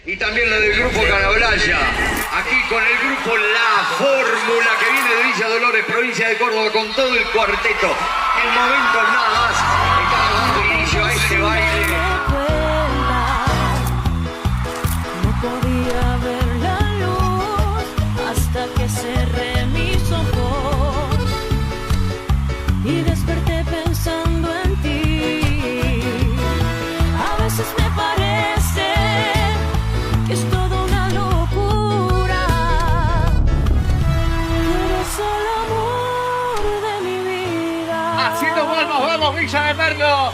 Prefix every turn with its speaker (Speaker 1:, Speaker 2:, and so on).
Speaker 1: Y también lo del grupo Carablaya, aquí con el grupo La Fórmula, que viene de Villa Dolores, provincia de Córdoba, con todo el cuarteto. En momentos nada más, estamos dando inicio a este baile.
Speaker 2: No podía ver la luz hasta que cerré mis ojos y desperté pensando en ti. A veces me parece que es toda una locura, eres el amor de mi vida.
Speaker 3: Así nos vamos, Villa de Merlo.